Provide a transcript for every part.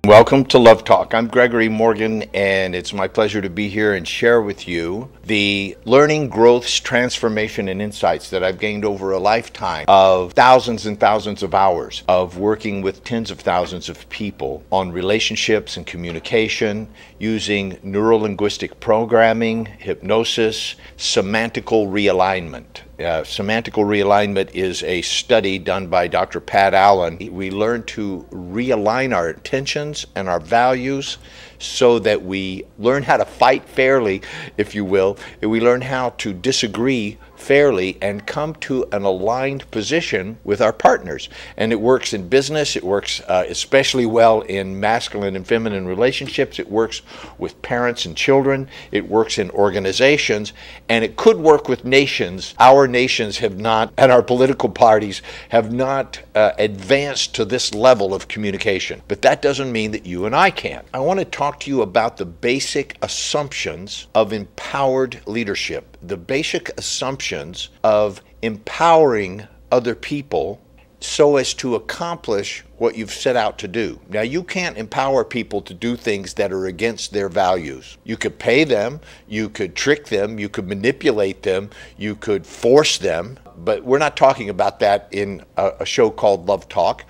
Welcome to Love Talk. I'm Gregory Morgan, and it's my pleasure to be here and share with you the learning, growths, transformation, and insights that I've gained over a lifetime of thousands and thousands of hours of working with tens of thousands of people on relationships and communication using neuro-linguistic programming, hypnosis, semantical realignment. Semantical realignment is a study done by Dr. Pat Allen. We learn to realign our intentions and our values so that we learn how to fight fairly, if you will, and we learn how to disagree fairly and come to an aligned position with our partners. And it works in business, it works especially well in masculine and feminine relationships, it works with parents and children, it works in organizations, and it could work with nations. Our nations have not, and our political parties have not advanced to this level of communication. But that doesn't mean that you and I can't. I want to talk to you about the basic assumptions of empowered leadership, the basic assumptions of empowering other people so as to accomplish what you've set out to do. Now, you can't empower people to do things that are against their values. You could pay them, you could trick them, you could manipulate them, you could force them, but we're not talking about that in a show called Love Talk.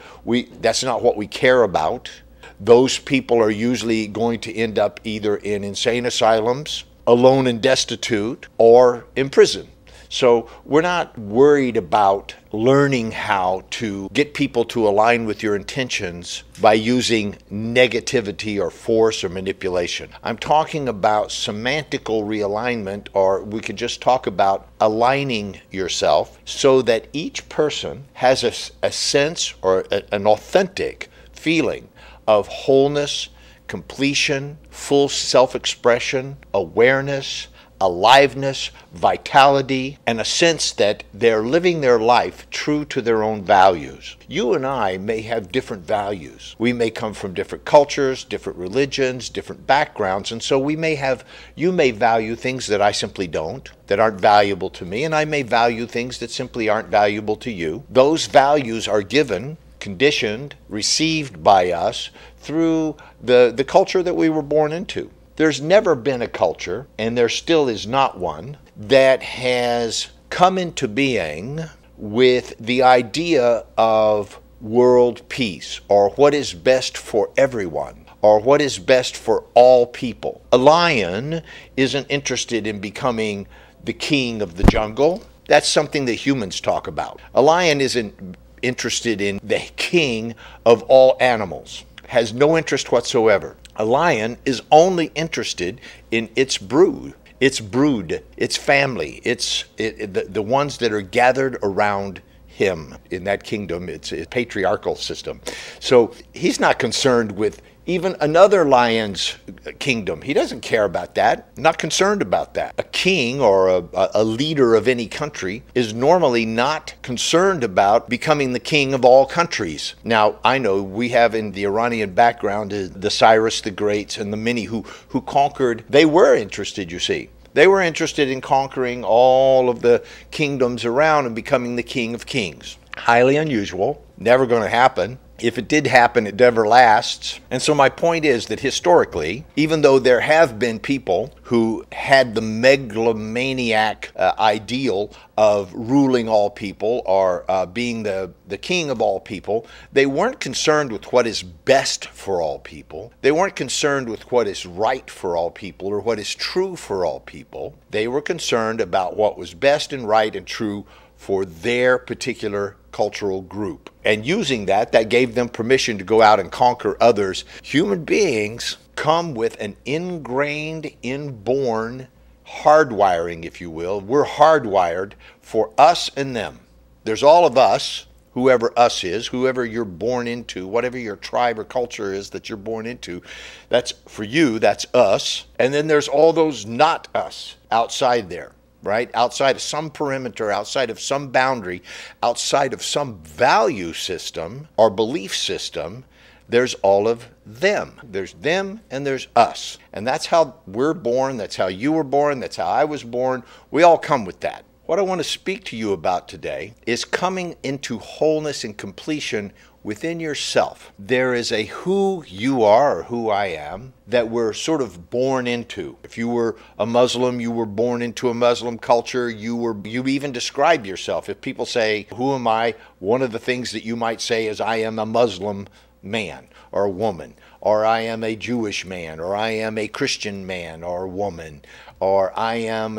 That's not what we care about. Those people are usually going to end up either in insane asylums, alone and destitute, or in prison. So we're not worried about learning how to get people to align with your intentions by using negativity or force or manipulation. I'm talking about semantical realignment, or we could just talk about aligning yourself so that each person has a sense or an authentic feeling of wholeness, completion, full self-expression, awareness, aliveness, vitality, and a sense that they're living their life true to their own values. You and I may have different values. We may come from different cultures, different religions, different backgrounds, and so you may value things that I simply don't, that aren't valuable to me, and I may value things that simply aren't valuable to you. Those values are given, conditioned, received by us through the culture that we were born into. There's never been a culture, and there still is not one, that has come into being with the idea of world peace, or what is best for everyone, or what is best for all people. A lion isn't interested in becoming the king of the jungle. That's something that humans talk about. A lion isn't interested in the king of all animals, has no interest whatsoever. A lion is only interested in its brood, its family, the ones that are gathered around him. In that kingdom, it's a patriarchal system. So he's not concerned with even another lion's kingdom. He doesn't care about that, not concerned about that. A king or a leader of any country is normally not concerned about becoming the king of all countries. Now, I know we have in the Iranian background the Cyrus the Greats and the many who conquered. They were interested, you see. They were interested in conquering all of the kingdoms around and becoming the king of kings. Highly unusual, never going to happen. If it did happen, it never lasts. And so my point is that historically, even though there have been people who had the megalomaniac ideal of ruling all people or being the king of all people, they weren't concerned with what is best for all people. They weren't concerned with what is right for all people or what is true for all people. They were concerned about what was best and right and true for their particular cultural group. And using that gave them permission to go out and conquer others. Human beings come with an ingrained, inborn hardwiring, if you will. We're hardwired for us and them. There's all of us, whoever us is, whoever you're born into, whatever your tribe or culture is that you're born into, that's for you, that's us. And then there's all those not us outside there. Right? Outside of some perimeter, outside of some boundary, outside of some value system or belief system, there's all of them. There's them and there's us. And that's how we're born, that's how you were born, that's how I was born. We all come with that. What I want to speak to you about today is coming into wholeness and completion within yourself. There is a who you are, or who I am, that we're sort of born into. If you were a Muslim, you were born into a Muslim culture. You even describe yourself. If people say, who am I? One of the things that you might say is, I am a Muslim man or a woman, or I am a Jewish man, or I am a Christian man or woman, or I am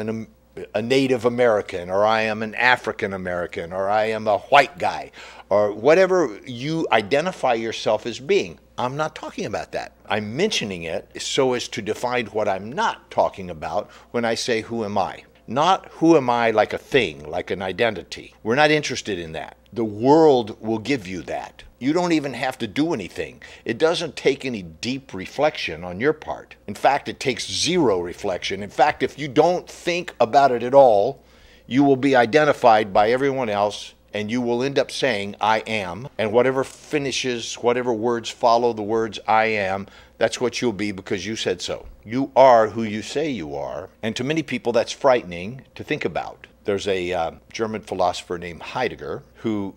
a Native American, or I am an African American, or I am a white guy, or whatever you identify yourself as being. I'm not talking about that. I'm mentioning it so as to define what I'm not talking about when I say who am I. Not who am I like a thing, like an identity. We're not interested in that. The world will give you that. You don't even have to do anything. It doesn't take any deep reflection on your part. In fact, it takes zero reflection. In fact, if you don't think about it at all, you will be identified by everyone else, and you will end up saying, I am, and whatever finishes, whatever words follow the words I am, that's what you'll be because you said so. You are who you say you are, and to many people that's frightening to think about. There's a German philosopher named Heidegger who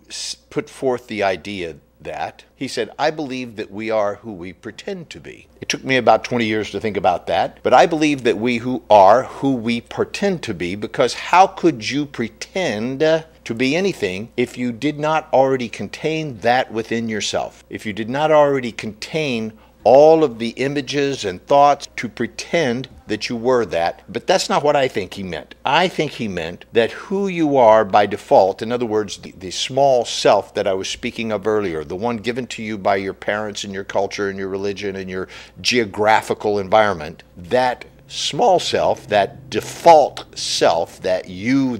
put forth the idea that, he said, I believe that we are who we pretend to be. It took me about 20 years to think about that, but I believe that we who are who we pretend to be, because how could you pretend to be anything if you did not already contain that within yourself? If you did not already contain all of the images and thoughts to pretend that you were that. But that's not what I think he meant. I think he meant that who you are by default, in other words, the small self that I was speaking of earlier, the one given to you by your parents and your culture and your religion and your geographical environment, that small self, that default self that you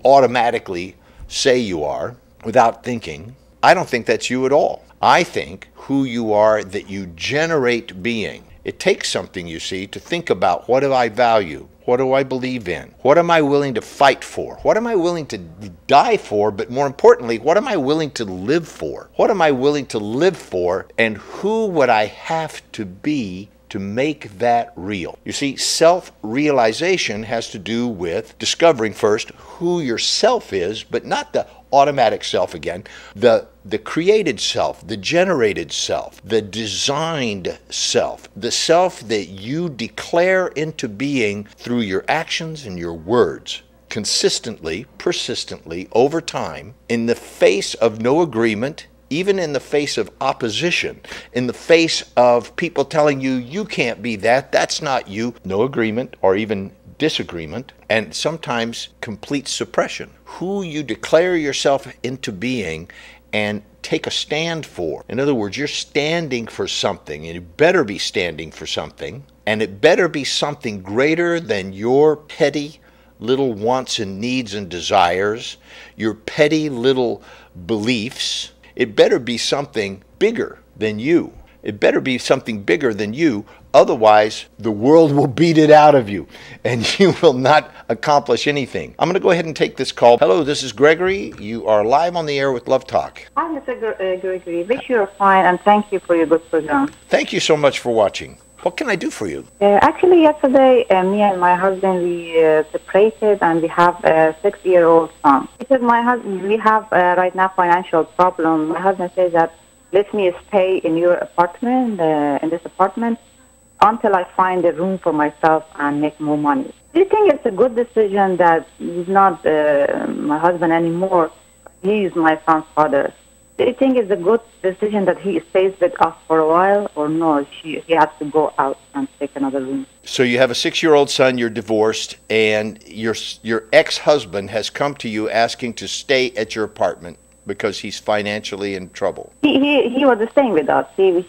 automatically say you are without thinking, I don't think that's you at all. I think who you are that you generate being. It takes something, you see, to think about, what do I value? What do I believe in? What am I willing to fight for? What am I willing to die for? But more importantly, what am I willing to live for? What am I willing to live for? And who would I have to be to make that real? You see, self-realization has to do with discovering first who yourself is, but not the automatic self again, the created self, the generated self, the designed self, the self that you declare into being through your actions and your words, consistently, persistently, over time, in the face of no agreement, even in the face of opposition, in the face of people telling you, you can't be that, that's not you, no agreement or even disagreement, and sometimes complete suppression. Who you declare yourself into being and take a stand for. In other words, you're standing for something, and you better be standing for something, and it better be something greater than your petty little wants and needs and desires, your petty little beliefs. It better be something bigger than you. It better be something bigger than you. Otherwise, the world will beat it out of you and you will not accomplish anything. I'm going to go ahead and take this call. Hello, this is Gregory. You are live on the air with Love Talk. Hi, Mr. Gregory. Wish you are fine, and thank you for your good program. Thank you so much for watching. What can I do for you? Actually, yesterday, me and my husband, we separated, and we have a 6-year-old son. Because my husband, we have right now financial problem. My husband says that, let me stay in your apartment, in this apartment, until I find a room for myself and make more money. Do you think it's a good decision that he's not my husband anymore? He is my son's father. Do you think it's a good decision that he stays with us for a while, or no, he has to go out and take another room? So you have a 6-year-old son, you're divorced, and your ex-husband has come to you asking to stay at your apartment because he's financially in trouble. He was staying with us. He's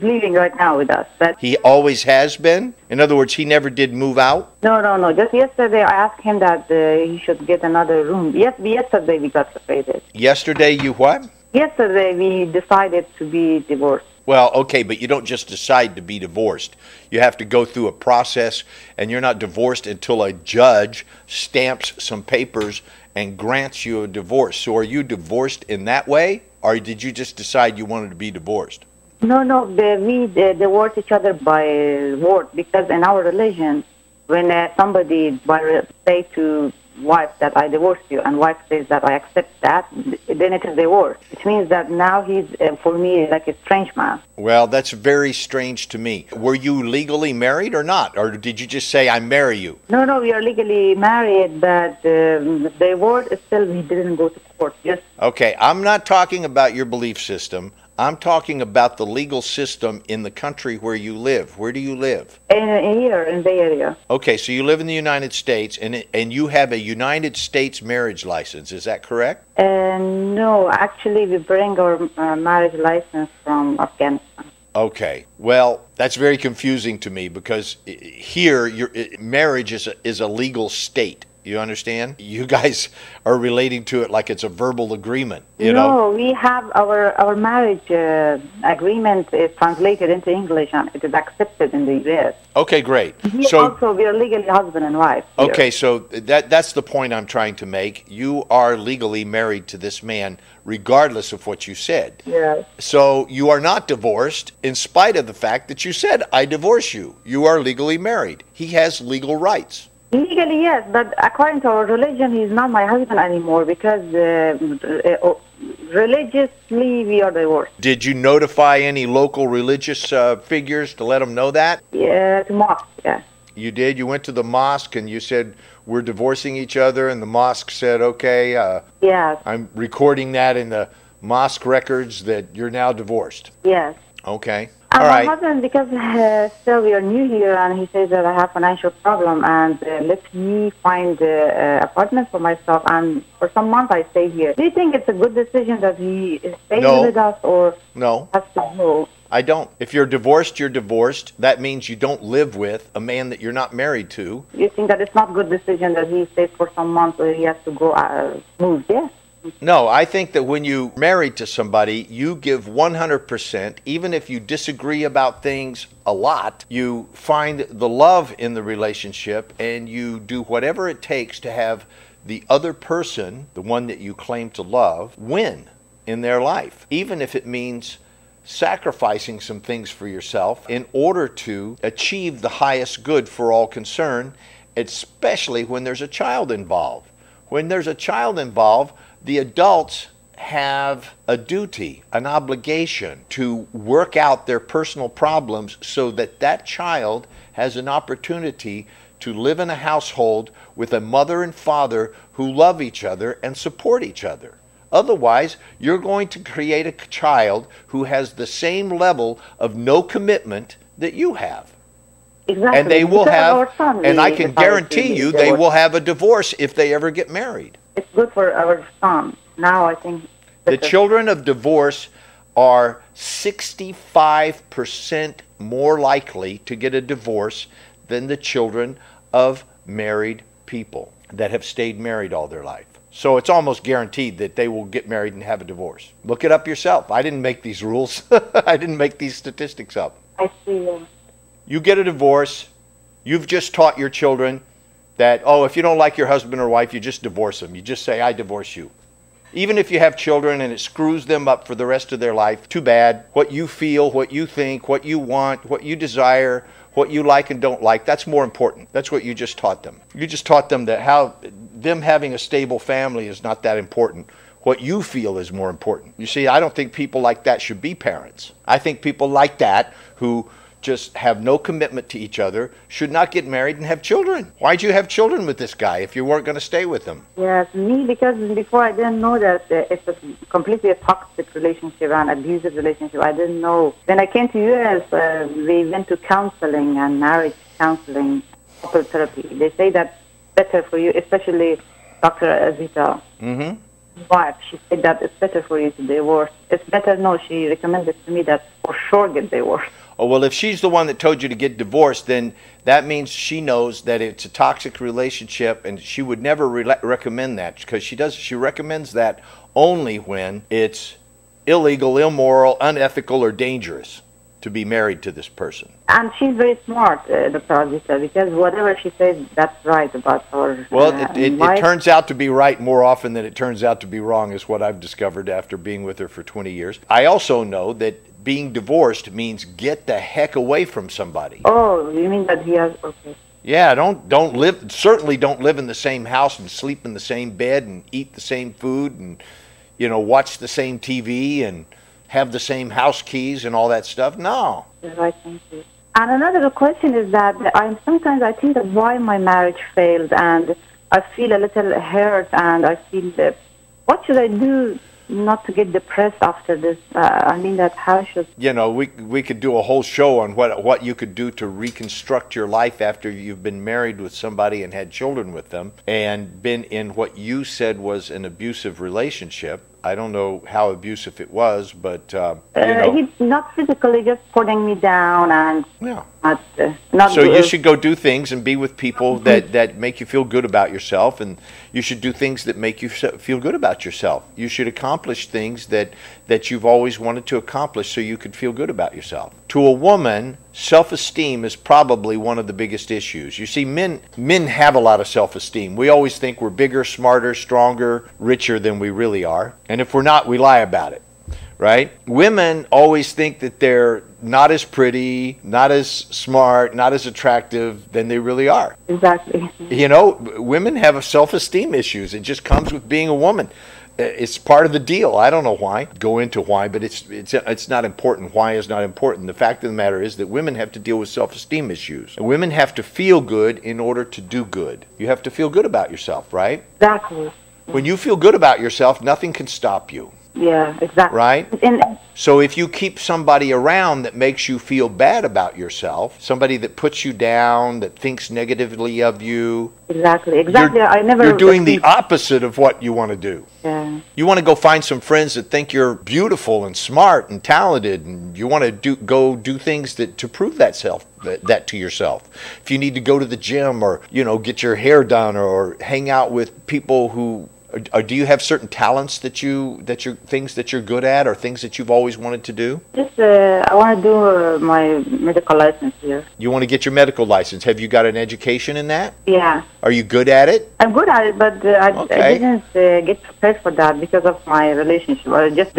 living right now with us. But he always has been? In other words, he never did move out? No. Just yesterday I asked him that he should get another room. Yesterday we got separated. Yesterday you what? Yesterday we decided to be divorced. Well, okay, but you don't just decide to be divorced. You have to go through a process, and you're not divorced until a judge stamps some papers and grants you a divorce. So are you divorced in that way, or did you just decide you wanted to be divorced? No, we divorce each other by word, because in our religion, when somebody say to wife that I divorced you, and wife says that I accept that, then it is divorce. Which means that now he's, for me, like a strange man. Well, that's very strange to me. Were you legally married or not? Or did you just say, I marry you? No, we are legally married, but the divorce is still, we didn't go to court. Just Okay, I'm not talking about your belief system. I'm talking about the legal system in the country where you live. Where do you live? here in the area. Okay, so you live in the United States, and you have a United States marriage license. Is that correct? No, actually, we bring our marriage license from Afghanistan. Okay, well, that's very confusing to me because here, marriage is a legal state. You understand? You guys are relating to it like it's a verbal agreement, you know? No, we have our marriage agreement is translated into English and it is accepted in the U.S. Okay, great. Also, we are legally husband and wife here. Okay, so that's the point I'm trying to make. You are legally married to this man regardless of what you said. Yes. So you are not divorced in spite of the fact that you said, I divorce you. You are legally married. He has legal rights. Legally, yes, but according to our religion, he's not my husband anymore because religiously we are divorced. Did you notify any local religious figures to let them know that? Yeah, to mosque, yeah. You did? You went to the mosque and you said, we're divorcing each other, and the mosque said, okay, yes. I'm recording that in the mosque records that you're now divorced. Yes. Okay. And All my right. husband, because still we are new here, and he says that I have financial problem, and let me find an apartment for myself, and for some months I stay here. Do you think it's a good decision that he stays with us, or No. has to go? I don't. If you're divorced, you're divorced. That means you don't live with a man that you're not married to. You think that it's not a good decision that he stays for some months, or he has to go move? Yeah. No, I think that when you're married to somebody, you give 100%, even if you disagree about things a lot. You find the love in the relationship, and you do whatever it takes to have the other person, the one that you claim to love, win in their life, even if it means sacrificing some things for yourself in order to achieve the highest good for all concerned, especially when there's a child involved. When there's a child involved, the adults have a duty, an obligation to work out their personal problems so that that child has an opportunity to live in a household with a mother and father who love each other and support each other. Otherwise, you're going to create a child who has the same level of no commitment that you have. Exactly. And they will have, and I can guarantee you they will have a divorce if they ever get married. It's good for our son. Now I think the children of divorce are 65% more likely to get a divorce than the children of married people that have stayed married all their life. So it's almost guaranteed that they will get married and have a divorce. Look it up yourself. I didn't make these rules. I didn't make these statistics up. I see. You get a divorce. You've just taught your children that, oh, if you don't like your husband or wife, you just divorce them. You just say, I divorce you. Even if you have children and it screws them up for the rest of their life, too bad. What you feel, what you think, what you want, what you desire, what you like and don't like, that's more important. That's what you just taught them. You just taught them that them having a stable family is not that important. What you feel is more important. You see, I don't think people like that should be parents. I think people like that who just have no commitment to each other should not get married and have children. Why'd you have children with this guy if you weren't going to stay with him? Yes, me, because before I didn't know that it's completely a toxic relationship and abusive relationship. I didn't know. When I came to U.S., we went to counseling and marriage counseling, couple therapy. They say that's better for you, especially Dr. Azita. Mm-hmm. Wife, she said that it's better for you to divorce. It's better, no, she recommended to me that for sure get divorced. Oh, well, if she's the one that told you to get divorced, then that means she knows that it's a toxic relationship, and she would never recommend that, because she recommends that only when it's illegal, immoral, unethical, or dangerous to be married to this person. And she's very smart, Dr. Azita, because whatever she says, that's right about her. Well, it turns out to be right more often than it turns out to be wrong, is what I've discovered after being with her for 20 years. I also know that being divorced means get the heck away from somebody. Oh, you mean that he has, okay. Yeah, don't live, certainly don't live in the same house and sleep in the same bed and eat the same food and, watch the same TV and have the same house keys and all that stuff. No. Right, thank you. And another question is that sometimes I think that why my marriage failed, and I feel a little hurt, and I feel that what should I do not to get depressed after this? I mean that how should we could do a whole show on what you could do to reconstruct your life after you've been married with somebody and had children with them and been in what you said was an abusive relationship. I don't know how abusive it was, but he's not physically, just putting me down and yeah. Not so you should go do things and be with people that make you feel good about yourself, and you should do things that make you feel good about yourself. You should accomplish things that you've always wanted to accomplish so you could feel good about yourself. To a woman, self-esteem is probably one of the biggest issues. You see, men have a lot of self-esteem. We always think we're bigger, smarter, stronger, richer than we really are. And if we're not, we lie about it, right? Women always think that they're not as pretty, not as smart, not as attractive than they really are. Exactly. Women have self-esteem issues. It just comes with being a woman. It's part of the deal. I don't know why. Go into why, but it's not important. Why is not important. The fact of the matter is that women have to deal with self-esteem issues. And women have to feel good in order to do good. You have to feel good about yourself, right? Exactly. When you feel good about yourself, nothing can stop you. Yeah, exactly. Right? So if you keep somebody around that makes you feel bad about yourself, somebody that puts you down, that thinks negatively of you. Exactly. You're doing the opposite of what you want to do. Yeah. You want to go find some friends that think you're beautiful and smart and talented, and you want to go do things to prove that to yourself. If you need to go to the gym or, get your hair done or hang out with people who or do you have certain talents things that you're good at, or things that you've always wanted to do? Just I want to do my medical license here. You want to get your medical license. Have you got an education in that? Yeah. Are you good at it? I'm good at it, but I didn't get prepared for that because of my relationship. I just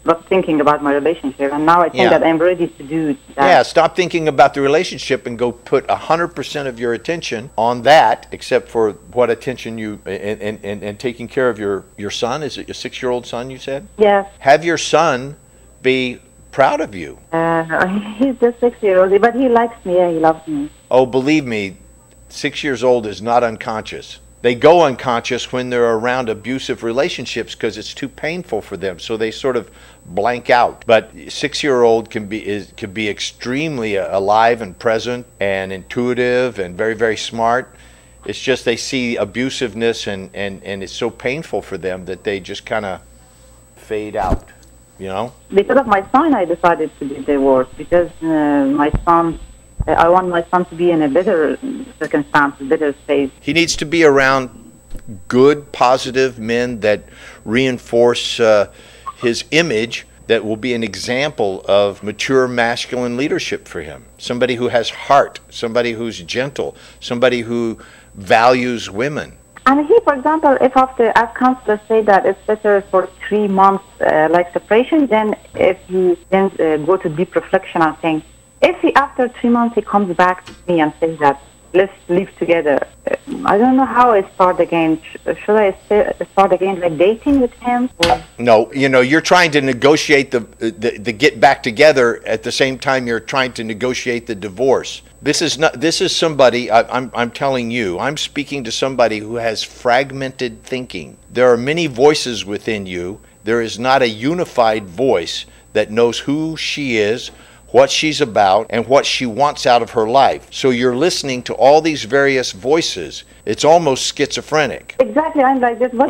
was thinking about my relationship, and now I think that I'm ready to do that. Yeah, stop thinking about the relationship and go put 100% of your attention on that, except for what attention you and taking care of your son. Is it your 6-year-old son you said? Yes. Have your son be proud of you. He's just 6-year-old, but he likes me. Yeah, he loves me. Oh, believe me, 6 years old is not unconscious. They go unconscious when they're around abusive relationships because it's too painful for them. So they sort of blank out. But 6-year-old can be extremely alive and present and intuitive and very, very smart. It's just they see abusiveness and it's so painful for them that they just kind of fade out, Because of my son, I decided to be divorced because I want my son to be in a better circumstance, a better state. He needs to be around good, positive men that reinforce his image, that will be an example of mature masculine leadership for him. Somebody who has heart, somebody who's gentle, somebody who values women. And he, for example, if as counselors say that it's better for 3 months, like separation, then if he then go to deep reflection and think, if after 3 months he comes back to me and says that let's live together, I don't know how I start again. Should I start again like dating with him? No, you're trying to negotiate the get back together at the same time you're trying to negotiate the divorce. This is somebody, I'm telling you, I'm speaking to somebody who has fragmented thinking. There are many voices within you. There is not a unified voice that knows who she is, what she's about, and what she wants out of her life. So you're listening to all these various voices. It's almost schizophrenic. Exactly, I'm like this. What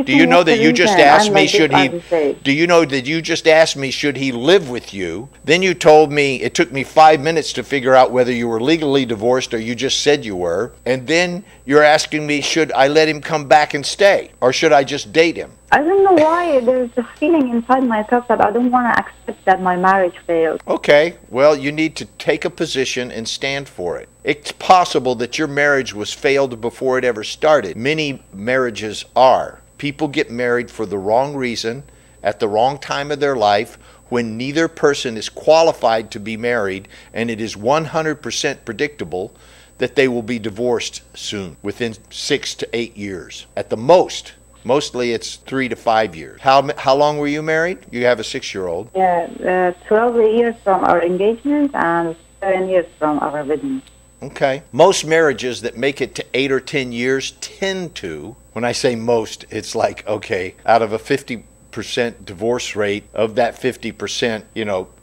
do you know that you just asked me do you know that you just asked me should he live with you? Then you told me, it took me 5 minutes to figure out whether you were legally divorced or you just said you were. And then you're asking me, should I let him come back and stay, or should I just date him? I don't know why. There's a feeling inside myself that I don't want to accept that my marriage failed. Okay, well, you need to take a position and stand for it. It's possible that your marriage was failed before it ever started. Many marriages are. People get married for the wrong reason, at the wrong time of their life, when neither person is qualified to be married, and it is 100% predictable that they will be divorced soon, within 6 to 8 years at the most. Mostly it's 3 to 5 years. How long were you married? You have a 6-year-old. Yeah, 12 years from our engagement and 7 years from our wedding. Okay. Most marriages that make it to 8 or 10 years tend to, when I say most, it's like, okay, out of a 50% divorce rate, of that 50%,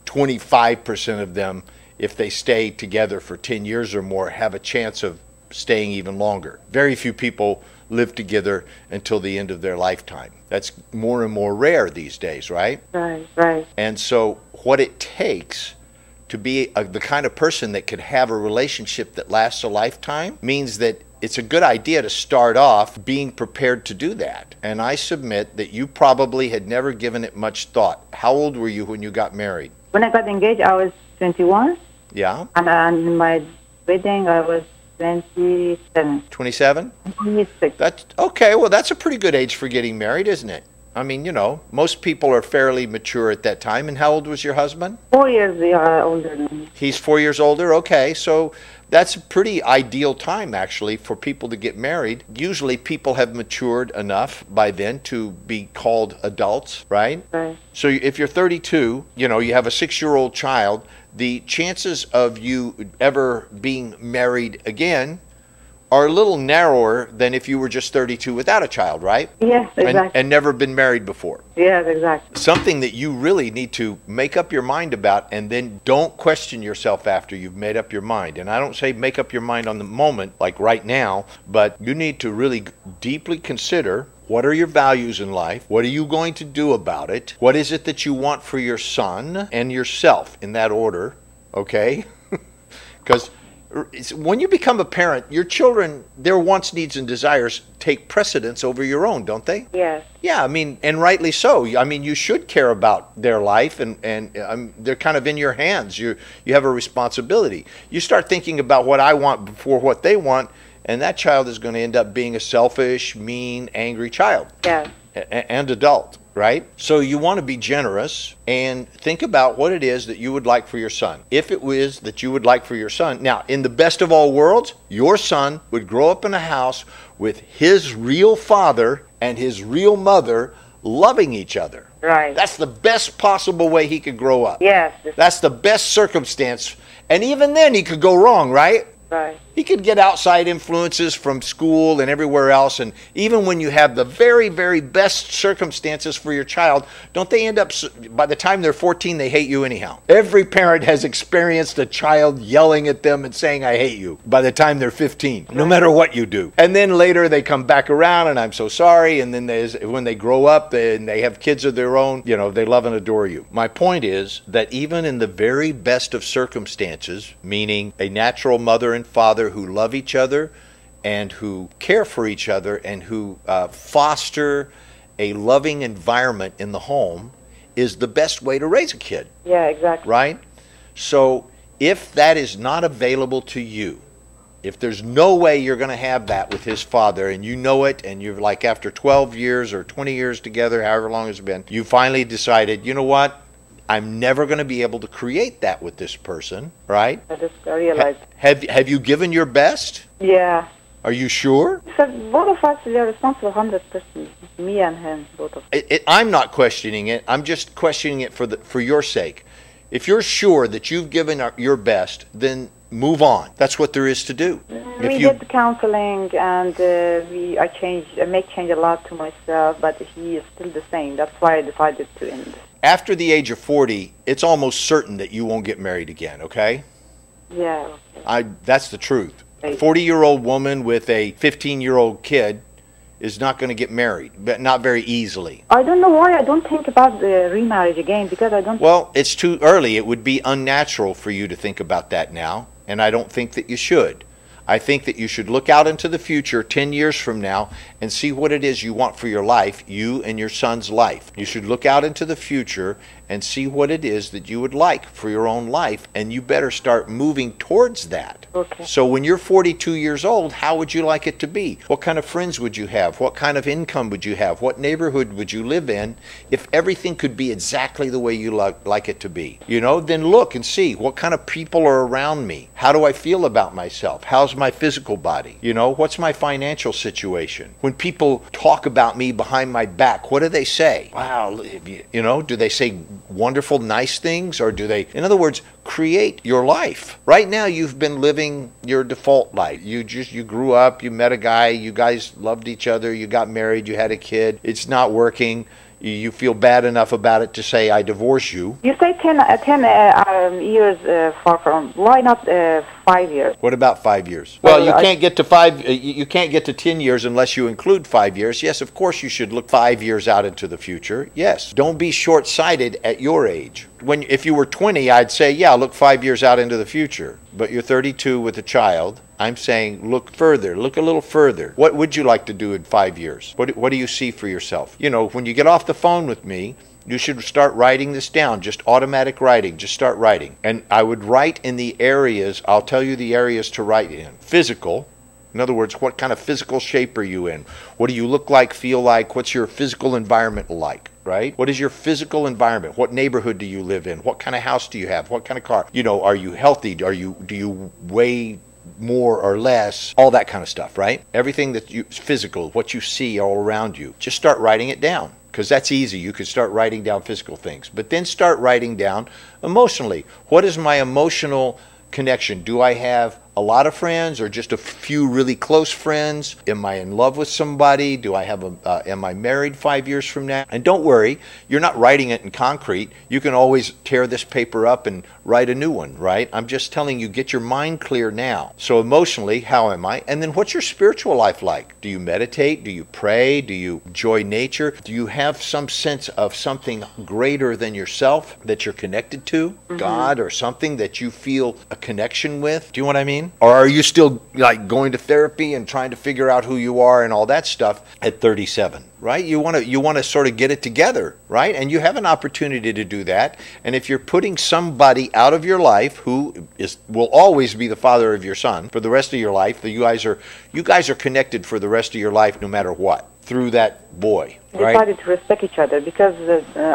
25% of them, if they stay together for 10 years or more, have a chance of staying even longer. Very few people live together until the end of their lifetime. That's more and more rare these days, right? Right. And so what it takes to be the kind of person that could have a relationship that lasts a lifetime means that it's a good idea to start off being prepared to do that. And I submit that you probably had never given it much thought. How old were you when you got married? When I got engaged, I was 21. Yeah. And my wedding, I was 27. 27? 26. That's okay. Well, that's a pretty good age for getting married, isn't it? I mean, most people are fairly mature at that time. And how old was your husband? 4 years older than me. He's 4 years older? Okay. So that's a pretty ideal time, actually, for people to get married. Usually people have matured enough by then to be called adults, right? Right. So if you're 32, you have a 6-year-old child, the chances of you ever being married again are a little narrower than if you were just 32 without a child, right? Yes, exactly. And never been married before. Yes, exactly. Something that you really need to make up your mind about, and then don't question yourself after you've made up your mind. And I don't say make up your mind on the moment, like right now, but you need to really deeply consider, what are your values in life? What are you going to do about it? What is it that you want for your son and yourself, in that order, okay? Because when you become a parent, your children, their wants, needs, and desires take precedence over your own, don't they? Yes. Yeah, I mean, and rightly so. I mean, you should care about their life, and they're kind of in your hands. You have a responsibility. You start thinking about what I want before what they want, and that child is going to end up being a selfish, mean, angry child. Yes. And adult, right? So you want to be generous and think about what it is that you would like for your son. If it was that you would like for your son, now, in the best of all worlds, your son would grow up in a house with his real father and his real mother loving each other. Right. That's the best possible way he could grow up. Yes. That's the best circumstance. And even then he could go wrong, right? Right. He could get outside influences from school and everywhere else. And even when you have the very, very best circumstances for your child, don't they end up, by the time they're 14, they hate you anyhow? Every parent has experienced a child yelling at them and saying, I hate you, by the time they're 15, no matter what you do. And then later they come back around and I'm so sorry. And then when they grow up and they have kids of their own, they love and adore you. My point is that even in the very best of circumstances, meaning a natural mother and father who love each other and who care for each other and who foster a loving environment in the home, is the best way to raise a kid. Yeah, exactly. Right? So if that is not available to you, if there's no way you're going to have that with his father, and you know it, and you're like after 12 years or 20 years together, however long it's been, you finally decided, you know what? I'm never going to be able to create that with this person, right? I just realized. Have you given your best? Yeah. Are you sure? So both of us, we are responsible 100%. Me and him, both of us. I'm not questioning it. I'm just questioning it for your sake. If you're sure that you've given your best, then move on. That's what there is to do. We did counseling, and I make change a lot to myself, but he is still the same. That's why I decided to end. After the age of 40, it's almost certain that you won't get married again, okay? Yeah. Okay. That's the truth. A 40-year-old woman with a 15-year-old kid is not going to get married, but not very easily. I don't know why I don't think about the remarriage again, because I don't... Well, it's too early. It would be unnatural for you to think about that now, and I don't think that you should. I think that you should look out into the future 10 years from now and see what it is you want for your life, you and your son's life. You should look out into the future and see what it is that you would like for your own life, and you better start moving towards that. Okay. So when you're 42 years old, how would you like it to be? What kind of friends would you have? What kind of income would you have? What neighborhood would you live in? If everything could be exactly the way you like it to be, then look and see what kind of people are around me. How do I feel about myself? How's my physical body? What's my financial situation? When people talk about me behind my back, what do they say? Wow, do they say wonderful, nice things, or do they, in other words, create your life? Right now, you've been living your default life. You grew up, you met a guy, you guys loved each other, you got married, you had a kid, it's not working. You feel bad enough about it to say, I divorce you. You say 10 years far from. Why not 5 years? What about 5 years? Well, you can't get to you can't get to 10 years unless you include 5 years. Yes, of course you should look 5 years out into the future. Yes. Don't be short-sighted at your age. If you were 20, I'd say, yeah, look 5 years out into the future. But you're 32 with a child. I'm saying look further, look a little further. What would you like to do in 5 years? What do you see for yourself? When you get off the phone with me, you should start writing this down, just automatic writing, just start writing. And I would write in the areas, I'll tell you the areas to write in. Physical, in other words, what kind of physical shape are you in? What do you look like, feel like? What's your physical environment like? Right? What is your physical environment? What neighborhood do you live in? What kind of house do you have? What kind of car? Are you healthy? Do you weigh more or less? All that kind of stuff, right? Everything physical, what you see all around you. Just start writing it down, because that's easy. You could start writing down physical things, but then start writing down emotionally. What is my emotional connection? Do I have a lot of friends or just a few really close friends? Am I in love with somebody? Am I married 5 years from now? And don't worry, you're not writing it in concrete. You can always tear this paper up and write a new one, right? I'm just telling you, get your mind clear now. So emotionally, how am I? And then what's your spiritual life like? Do you meditate? Do you pray? Do you enjoy nature? Do you have some sense of something greater than yourself that you're connected to? God or something that you feel a connection with? Do you know what I mean? Or are you still like going to therapy and trying to figure out who you are and all that stuff at 37, right? You want to sort of get it together, right? And you have an opportunity to do that. And if you're putting somebody out of your life who will always be the father of your son for the rest of your life, you guys are connected for the rest of your life no matter what, through that boy. We decided to respect each other because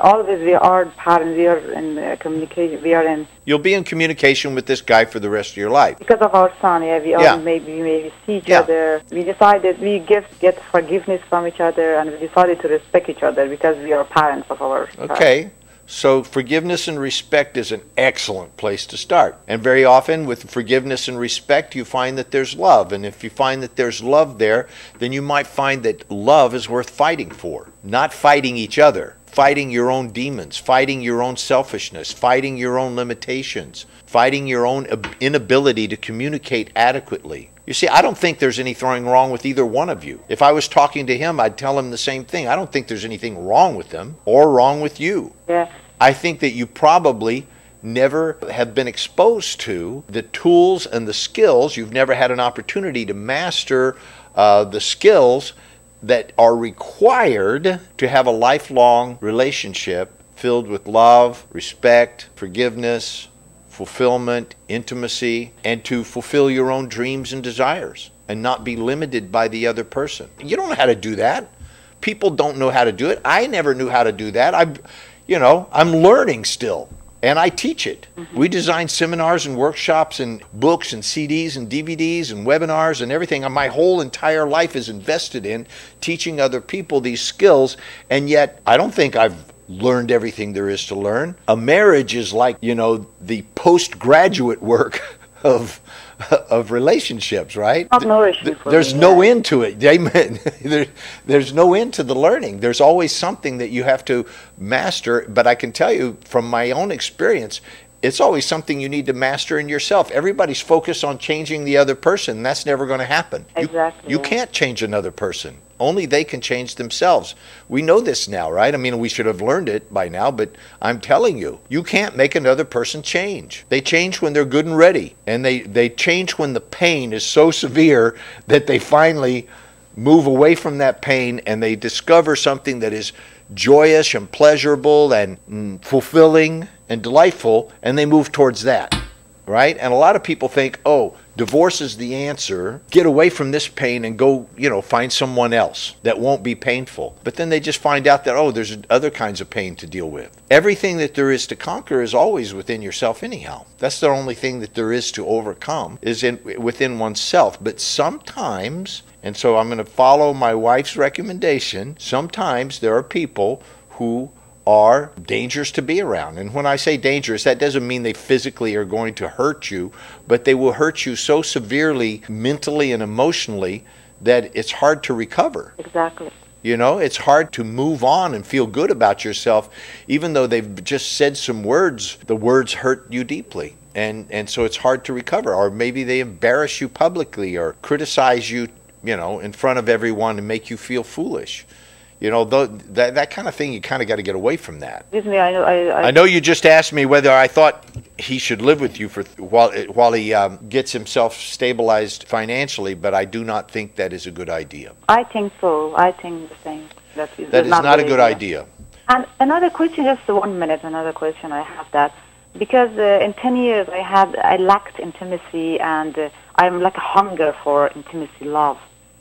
always we are parents, we are in communication, You'll be in communication with this guy for the rest of your life. Because of our son, we maybe see each other. We decided we get forgiveness from each other, and we decided to respect each other because we are parents of our child. Okay. So forgiveness and respect is an excellent place to start. And very often with forgiveness and respect, you find that there's love. And if you find that there's love there, then you might find that love is worth fighting for. Not fighting each other, fighting your own demons, fighting your own selfishness, fighting your own limitations, fighting your own inability to communicate adequately. You see, I don't think there's anything wrong with either one of you. If I was talking to him, I'd tell him the same thing. I don't think there's anything wrong with him or wrong with you. Yeah. I think that you probably never have been exposed to the tools and the skills. You've never had an opportunity to master the skills that are required to have a lifelong relationship filled with love, respect, forgiveness, fulfillment, intimacy, and to fulfill your own dreams and desires and not be limited by the other person. You don't know how to do that. People don't know how to do it. I never knew how to do that. I'm learning still, and I teach it. We design seminars and workshops and books and CDs and DVDs and webinars and everything. My whole entire life is invested in teaching other people these skills, and yet I don't think I've learned everything there is to learn. A marriage is like, the postgraduate work of relationships, right? There's no end to it. There's no end to the learning. There's always something that you have to master. But I can tell you from my own experience, it's always something you need to master in yourself. Everybody's focused on changing the other person. That's never going to happen. Exactly. You can't change another person. Only they can change themselves. We know this now, right? I mean, we should have learned it by now, but I'm telling you, you can't make another person change. They change when they're good and ready. And they change when the pain is so severe that they finally move away from that pain and they discover something that is joyous and pleasurable and fulfilling and delightful, and they move towards that, right? And a lot of people think, oh, divorce is the answer. Get away from this pain and go, find someone else that won't be painful. But then they just find out that, oh, there's other kinds of pain to deal with. Everything that there is to conquer is always within yourself anyhow. That's the only thing that there is to overcome is within oneself. But sometimes, and so I'm going to follow my wife's recommendation, sometimes there are people who are dangerous to be around. And when I say dangerous, that doesn't mean they physically are going to hurt you, but they will hurt you so severely mentally and emotionally that it's hard to recover. Exactly. It's hard to move on and feel good about yourself, even though they've just said some words. The words hurt you deeply. And so it's hard to recover. Or maybe they embarrass you publicly or criticize you, in front of everyone and make you feel foolish. That kind of thing, you kind of got to get away from that. Excuse me, I know you just asked me whether I thought he should live with you while he gets himself stabilized financially, but I do not think that is a good idea. I think so. I think the same. That is not a good idea. And another question, just 1 minute, another question I have that. Because in 10 years I lacked intimacy and I'm like a hunger for intimacy, love.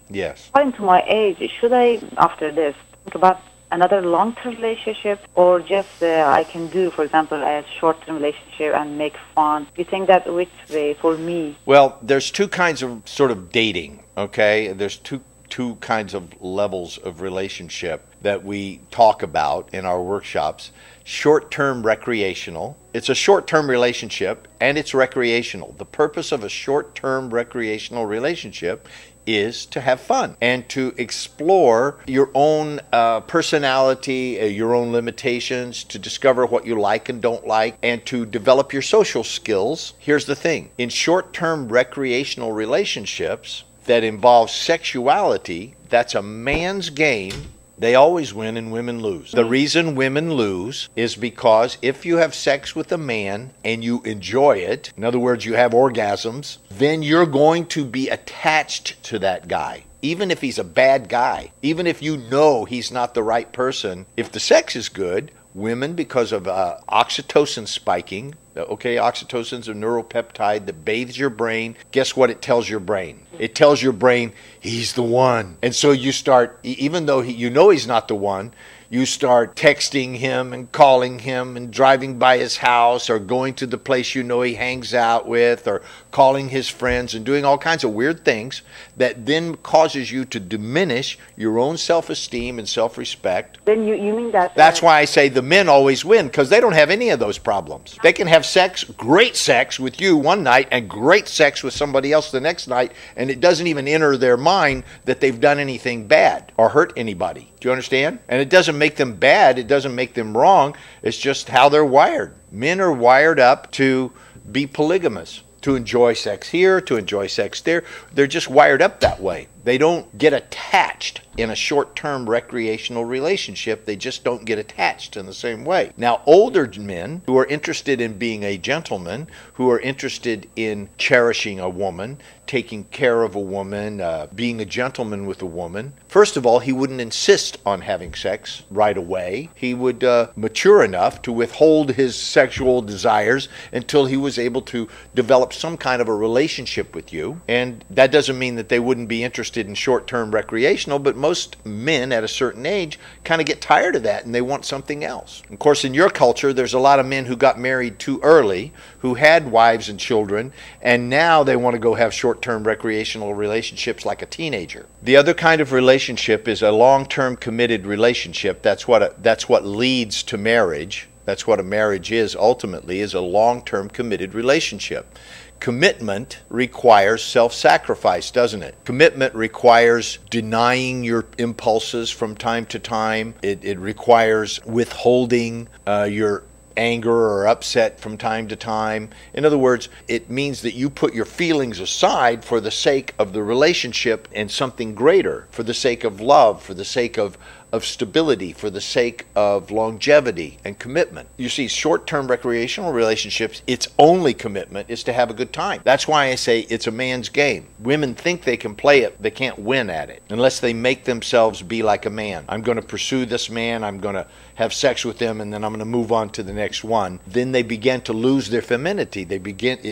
Yes. According to my age, should I, after this, think about another long-term relationship, or just I can do, for example, a short-term relationship and make fun? Do you think that which way for me? Well, there's two kinds of sort of dating, okay? There's two kinds of levels of relationship that we talk about in our workshops. Short-term recreational. It's a short-term relationship and it's recreational. The purpose of a short-term recreational relationship is to have fun and to explore your own personality, your own limitations, to discover what you like and don't like, and to develop your social skills. Here's the thing. In short-term recreational relationships that involve sexuality, that's a man's game. They always win and women lose. The reason women lose is because if you have sex with a man and you enjoy it, in other words, you have orgasms, then you're going to be attached to that guy. Even if he's a bad guy, even if you know he's not the right person, if the sex is good, women, because of oxytocin spiking, okay, oxytocin is a neuropeptide that bathes your brain. Guess what it tells your brain? It tells your brain, he's the one. And so you start, even though you know he's not the one, you start texting him and calling him and driving by his house or going to the place you know he hangs out with or calling his friends and doing all kinds of weird things that then causes you to diminish your own self-esteem and self-respect. Then you mean that... That's why I say the men always win, because they don't have any of those problems. They can have sex, great sex with you one night and great sex with somebody else the next night, and it doesn't even enter their mind that they've done anything bad or hurt anybody. Do you understand? And it doesn't make them bad. It doesn't make them wrong. It's just how they're wired. Men are wired up to be polygamous, to enjoy sex here, to enjoy sex there. They're just wired up that way. They don't get attached in a short-term recreational relationship. They just don't get attached in the same way. Now, older men who are interested in being a gentleman, who are interested in cherishing a woman, taking care of a woman, being a gentleman with a woman, first of all, he wouldn't insist on having sex right away. He would mature enough to withhold his sexual desires until he was able to develop some kind of a relationship with you. And that doesn't mean that they wouldn't be interested in short-term recreational, but most men at a certain age kind of get tired of that and they want something else. Of course, in your culture, there's a lot of men who got married too early, who had wives and children, and now they want to go have short-term recreational relationships like a teenager. The other kind of relationship is a long-term committed relationship. That's what leads to marriage. That's what a marriage is ultimately, is a long-term committed relationship. Commitment requires self-sacrifice, doesn't it? Commitment requires denying your impulses from time to time. It requires withholding your anger or upset from time to time. In other words, it means that you put your feelings aside for the sake of the relationship and something greater, for the sake of love, for the sake of of stability, for the sake of longevity and commitment. You see, short-term recreational relationships, its only commitment is to have a good time. That's why I say it's a man's game. Women think they can play it, they can't win at it unless they make themselves be like a man. I'm going to pursue this man, I'm going to have sex with them, and then I'm going to move on to the next one. Then they begin to lose their femininity.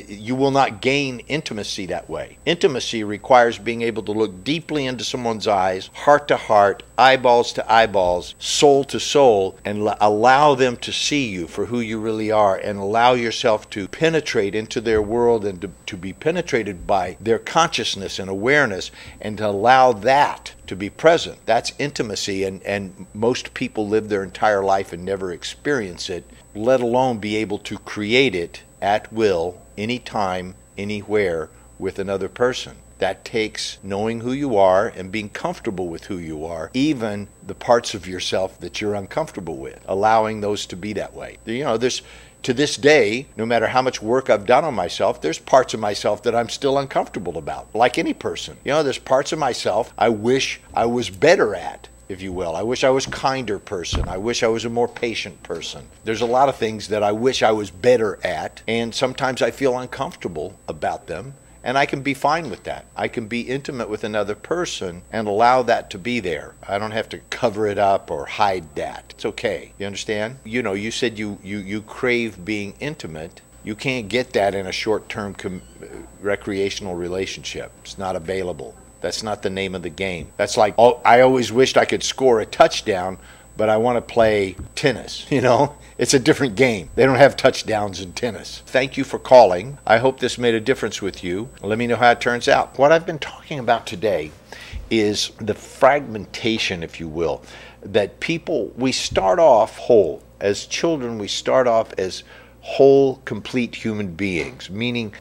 You will not gain intimacy that way. Intimacy requires being able to look deeply into someone's eyes, heart to heart, eyeballs to eyeballs, soul to soul, and allow them to see you for who you really are, and allow yourself to penetrate into their world and to be penetrated by their consciousness and awareness, and to allow that to be present. That's intimacy, and most people live their entire life and never experience it, let alone be able to create it at will, anytime, anywhere, with another person. That takes knowing who you are and being comfortable with who you are, even the parts of yourself that you're uncomfortable with, allowing those to be that way. To this day, no matter how much work I've done on myself, there's parts of myself that I'm still uncomfortable about, like any person. There's parts of myself I wish I was better at, if you will. I wish I was a kinder person. I wish I was a more patient person. There's a lot of things that I wish I was better at, and sometimes I feel uncomfortable about them. And I can be fine with that. I can be intimate with another person and allow that to be there. I don't have to cover it up or hide that. It's okay. You understand? You said you crave being intimate. You can't get that in a short-term recreational relationship. It's not available. That's not the name of the game. That's like, oh, I always wished I could score a touchdown, but I want to play tennis, It's a different game. They don't have touchdowns in tennis. Thank you for calling. I hope this made a difference with you. Let me know how it turns out. What I've been talking about today is the fragmentation, if you will, that we start off whole. As children, we start off as whole, complete human beings, meaning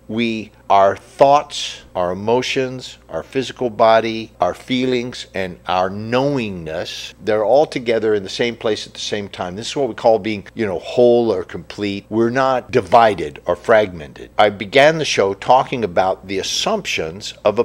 our thoughts, our emotions, our physical body, our feelings, and our knowingness, they're all together in the same place at the same time. This is what we call being, whole or complete. We're not divided or fragmented. I began the show talking about the assumptions of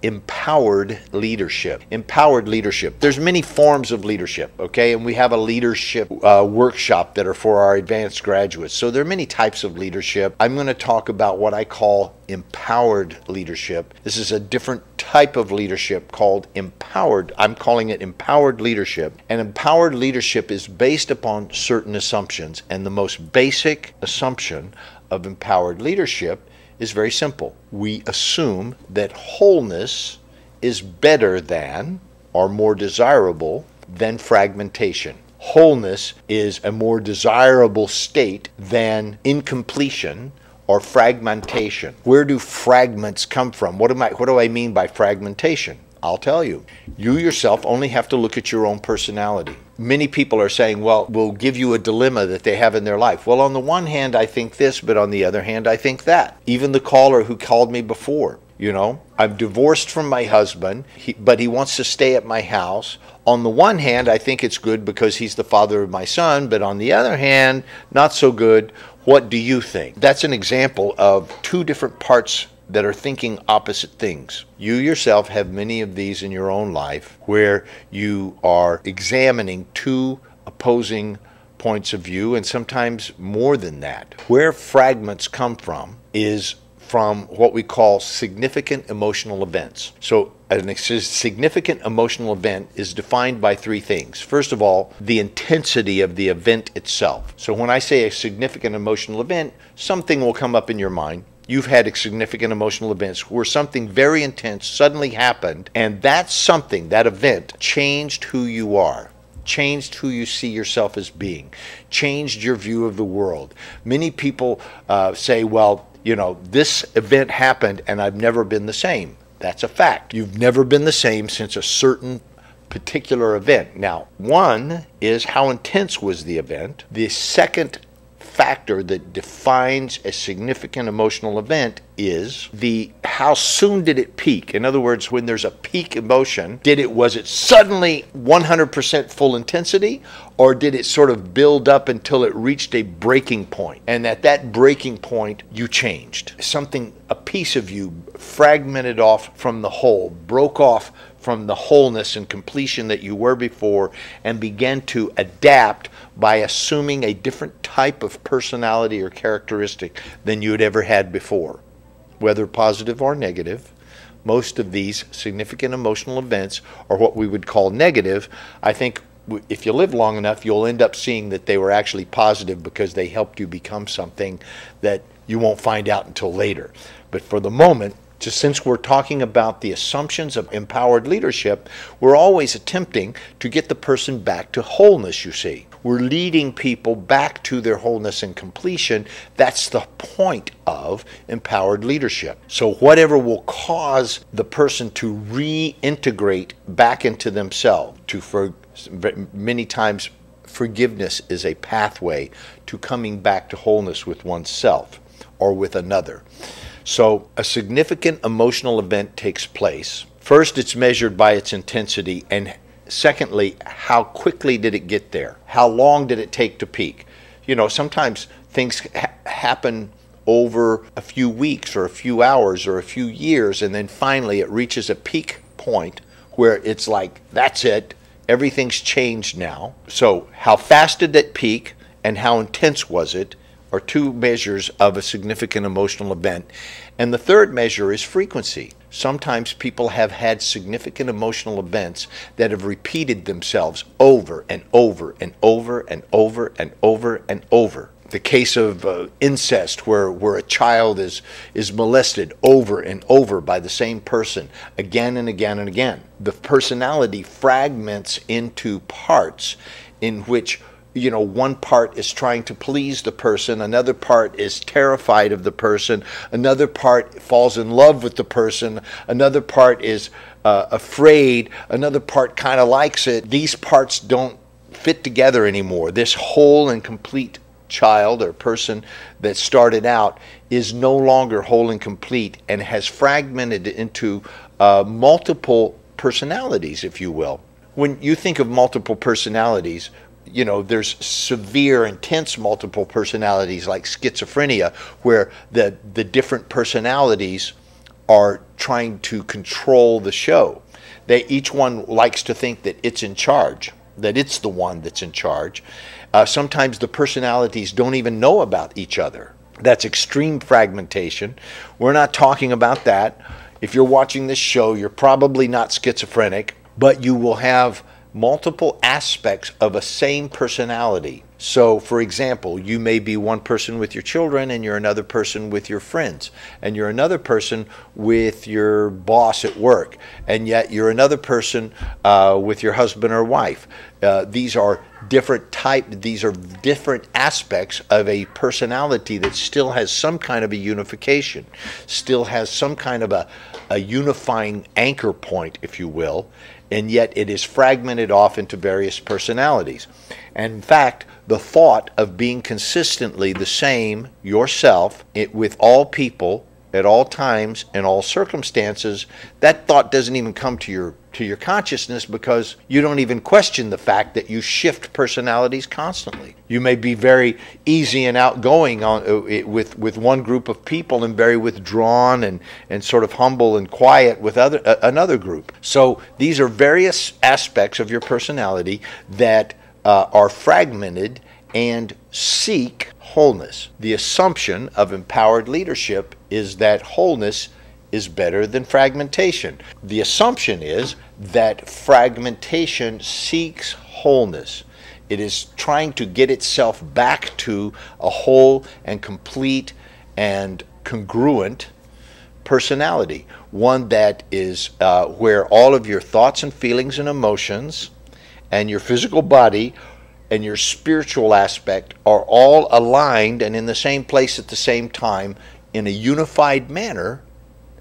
empowered leadership. Empowered leadership. There's many forms of leadership, okay? And we have a leadership workshop that are for our advanced graduates. So there are many types of leadership. I'm going to talk about what I call empowered leadership. This is a different type of leadership called empowered. I'm calling it empowered leadership. And empowered leadership is based upon certain assumptions. And the most basic assumption of empowered leadership is very simple. We assume that wholeness is better than or more desirable than fragmentation. Wholeness is a more desirable state than incompletion or fragmentation. Where do fragments come from? What do I mean by fragmentation? I'll tell you. You yourself only have to look at your own personality. Many people are saying, well, we'll give you a dilemma that they have in their life. Well, on the one hand, I think this, but on the other hand, I think that. Even the caller who called me before, I'm divorced from my husband, but he wants to stay at my house. On the one hand, I think it's good because he's the father of my son, but on the other hand, not so good. What do you think? That's an example of two different parts that are thinking opposite things. You yourself have many of these in your own life where you are examining two opposing points of view, and sometimes more than that. Where fragments come from is from what we call significant emotional events. So a significant emotional event is defined by three things. First of all, the intensity of the event itself. So when I say a significant emotional event, something will come up in your mind. You've had significant emotional events where something very intense suddenly happened, and that event changed who you are, changed who you see yourself as being, changed your view of the world. Many people say, well, this event happened and I've never been the same. That's a fact. You've never been the same since a certain particular event. Now, one is how intense was the event. The second factor that defines a significant emotional event is how soon did it peak? In other words, when there's a peak emotion, was it suddenly 100% full intensity, or did it sort of build up until it reached a breaking point? And at that breaking point, you changed. A piece of you fragmented off from the whole, broke off from the wholeness and completion that you were before and begin to adapt by assuming a different type of personality or characteristic than you had ever had before, whether positive or negative. Most of these significant emotional events are what we would call negative. I think if you live long enough, you'll end up seeing that they were actually positive because they helped you become something that you won't find out until later. But for the moment, just since we're talking about the assumptions of empowered leadership, we're always attempting to get the person back to wholeness, you see. We're leading people back to their wholeness and completion. That's the point of empowered leadership. So whatever will cause the person to reintegrate back into themselves, many times forgiveness is a pathway to coming back to wholeness with oneself or with another. So a significant emotional event takes place. First, it's measured by its intensity, and secondly, how quickly did it get there? How long did it take to peak? You know, sometimes things happen over a few weeks or a few hours or a few years, and then finally it reaches a peak point where it's like, that's it, everything's changed now. So how fast did it peak and how intense was it are two measures of a significant emotional event. And the third measure is frequency. Sometimes people have had significant emotional events that have repeated themselves over and over and over and over and over and over. The case of incest, where a child is molested over and over by the same person again and again and again. The personality fragments into parts in which, you know, one part is trying to please the person, another part is terrified of the person, another part falls in love with the person, another part is afraid, another part kind of likes it. These parts don't fit together anymore. This whole and complete child or person that started out is no longer whole and complete and has fragmented into multiple personalities, if you will. When you think of multiple personalities, you know, there's severe, intense multiple personalities like schizophrenia, where the different personalities are trying to control the show. Each one likes to think that it's in charge, that it's the one that's in charge. Sometimes the personalities don't even know about each other. That's extreme fragmentation. We're not talking about that. If you're watching this show, you're probably not schizophrenic, but you will have multiple aspects of a same personality. So, for example, you may be one person with your children and you're another person with your friends, and you're another person with your boss at work, and yet you're another person with your husband or wife. These are different aspects of a personality that still has some kind of a unification, still has some kind of a unifying anchor point, if you will, and yet it is fragmented off into various personalities. And in fact, the thought of being consistently the same yourself with all people at all times and all circumstances, that thought doesn't even come to your consciousness, because you don't even question the fact that you shift personalities constantly. You may be very easy and outgoing with one group of people and very withdrawn and sort of humble and quiet with another group. So these are various aspects of your personality that are fragmented and seek wholeness. The assumption of empowered leadership is that wholeness is better than fragmentation. The assumption is that fragmentation seeks wholeness. It is trying to get itself back to a whole and complete and congruent personality, one that is where all of your thoughts and feelings and emotions and your physical body and your spiritual aspect are all aligned and in the same place at the same time in a unified manner,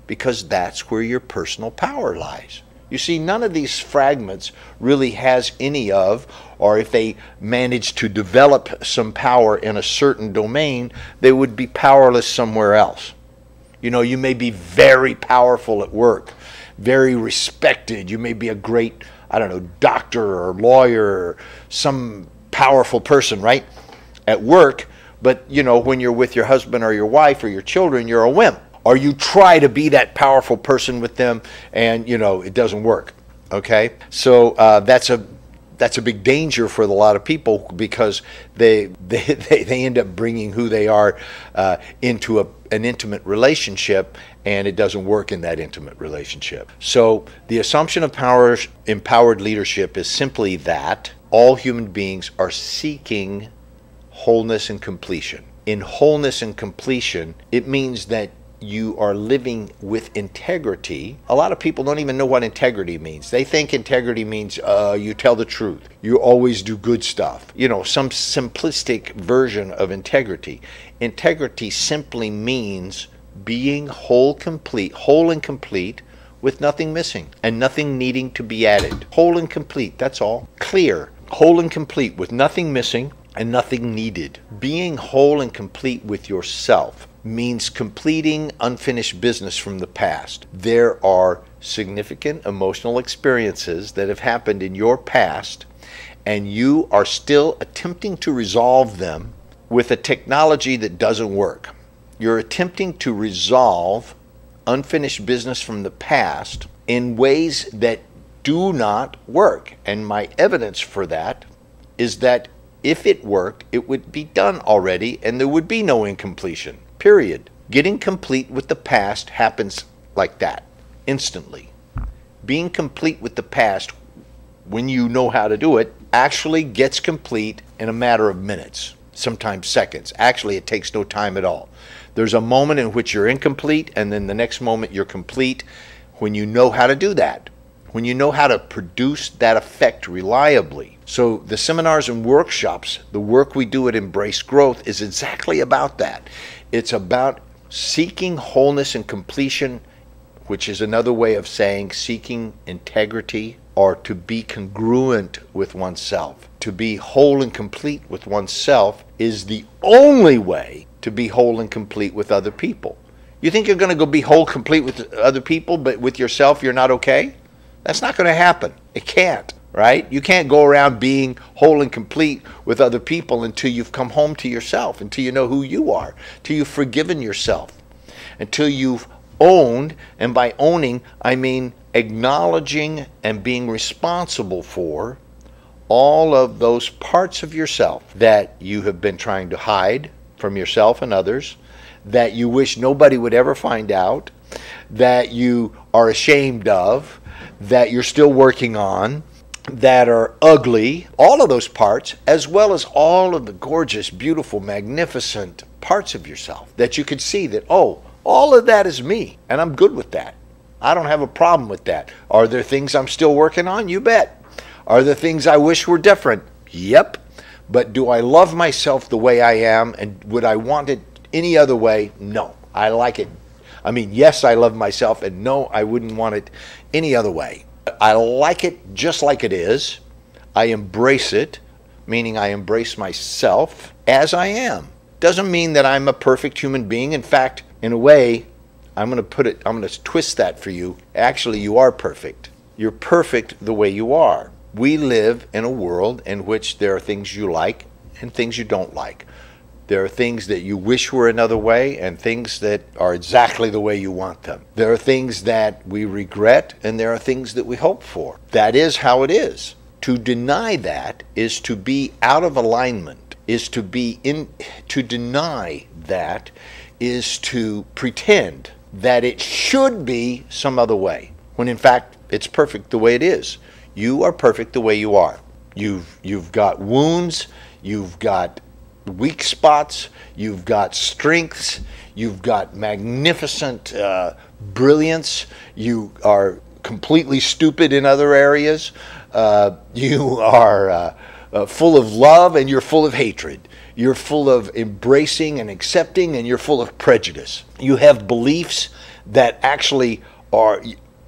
because that's where your personal power lies. You see, none of these fragments really has any of, or if they manage to develop some power in a certain domain, they would be powerless somewhere else. You know, you may be very powerful at work, very respected. You may be a great, I don't know, doctor or lawyer or some powerful person, right, at work, but you know, when you're with your husband or your wife or your children, you're a wimp. Or you try to be that powerful person with them and, you know, it doesn't work. Okay, so that's a big danger for a lot of people, because they end up bringing who they are into an intimate relationship, and it doesn't work in that intimate relationship. So the assumption of empowered leadership is simply that all human beings are seeking wholeness and completion. In wholeness and completion, it means that you are living with integrity. A lot of people don't even know what integrity means. They think integrity means you tell the truth, you always do good stuff. You know, some simplistic version of integrity. Integrity simply means being whole and complete, with nothing missing and nothing needing to be added. Whole and complete, that's all. Clear, whole and complete, with nothing missing and nothing needed. Being whole and complete with yourself means completing unfinished business from the past. There are significant emotional experiences that have happened in your past, and you are still attempting to resolve them with a technology that doesn't work. You're attempting to resolve unfinished business from the past in ways that do not work. And my evidence for that is that if it worked, it would be done already, and there would be no incompletion. Period. Getting complete with the past happens like that, instantly. Being complete with the past, when you know how to do it, actually gets complete in a matter of minutes, sometimes seconds. Actually, it takes no time at all. There's a moment in which you're incomplete, and then the next moment you're complete, when you know how to do that, when you know how to produce that effect reliably. So the seminars and workshops, the work we do at Embrace Growth, is exactly about that. It's about seeking wholeness and completion, which is another way of saying seeking integrity, or to be congruent with oneself. To be whole and complete with oneself is the only way to be whole and complete with other people. You think you're going to go be whole, complete with other people, but with yourself you're not okay? That's not going to happen. It can't, right? You can't go around being whole and complete with other people until you've come home to yourself, until you know who you are, until you've forgiven yourself, until you've owned, and by owning I mean acknowledging and being responsible for all of those parts of yourself that you have been trying to hide from yourself and others, that you wish nobody would ever find out, that you are ashamed of, that you're still working on, that are ugly. All of those parts, as well as all of the gorgeous, beautiful, magnificent parts of yourself that you could see that, oh, all of that is me, and I'm good with that. I don't have a problem with that. Are there things I'm still working on? You bet. Are there things I wish were different? Yep. But do I love myself the way I am, and would I want it any other way? No. I like it. I mean, yes, I love myself, and no, I wouldn't want it any other way. I like it just like it is. I embrace it, meaning I embrace myself as I am. Doesn't mean that I'm a perfect human being. In fact, in a way, I'm going to twist that for you. Actually, you are perfect. You're perfect the way you are. We live in a world in which there are things you like and things you don't like. There are things that you wish were another way and things that are exactly the way you want them. There are things that we regret and there are things that we hope for. That is how it is. To deny that is to be out of alignment, to deny that is to pretend that it should be some other way, when in fact it's perfect the way it is. You are perfect the way you are. You've got wounds, you've got weak spots, you've got strengths, you've got magnificent brilliance, you are completely stupid in other areas, you are full of love and you're full of hatred. You're full of embracing and accepting, and you're full of prejudice. You have beliefs that actually are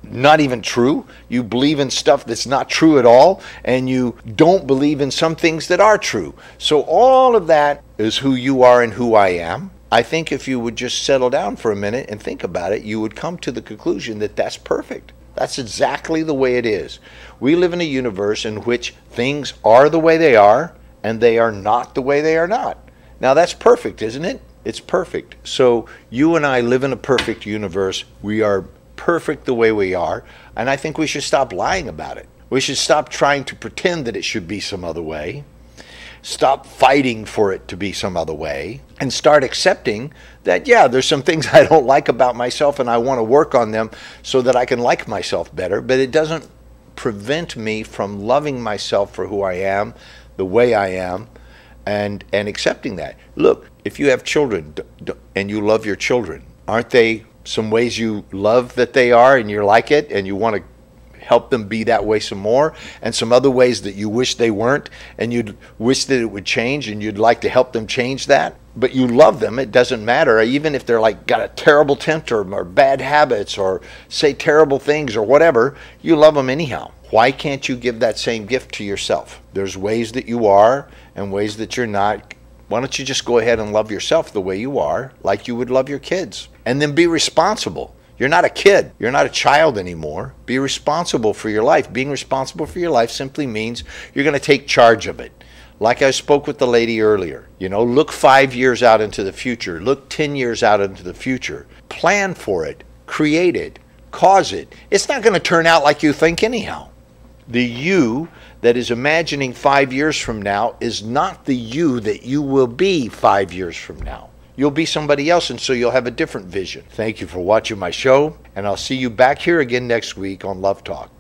not even true. You believe in stuff that's not true at all, and you don't believe in some things that are true. So all of that is who you are and who I am. I think if you would just settle down for a minute and think about it, you would come to the conclusion that that's perfect. That's exactly the way it is. We live in a universe in which things are the way they are, and they are not the way they are not. Now that's perfect, isn't it? It's perfect. So you and I live in a perfect universe. We are perfect the way we are, and I think we should stop lying about it. We should stop trying to pretend that it should be some other way. Stop fighting for it to be some other way, and start accepting that, yeah, there's some things I don't like about myself and I want to work on them so that I can like myself better, but it doesn't prevent me from loving myself for who I am, the way I am, and accepting that. Look, if you have children and you love your children, aren't they some ways you love that they are and you like it and you want to help them be that way some more, and some other ways that you wish they weren't and you'd wish that it would change and you'd like to help them change that? But you love them, it doesn't matter, even if they're like got a terrible temper or bad habits or say terrible things or whatever, you love them anyhow. Why can't you give that same gift to yourself? There's ways that you are and ways that you're not. Why don't you just go ahead and love yourself the way you are, like you would love your kids, and then be responsible. You're not a kid. You're not a child anymore. Be responsible for your life. Being responsible for your life simply means you're going to take charge of it. Like I spoke with the lady earlier, look 5 years out into the future. Look 10 years out into the future. Plan for it. Create it. Cause it. It's not going to turn out like you think anyhow. The you that is imagining 5 years from now is not the you that you will be 5 years from now. You'll be somebody else, and so you'll have a different vision. Thank you for watching my show, and I'll see you back here again next week on Love Talk.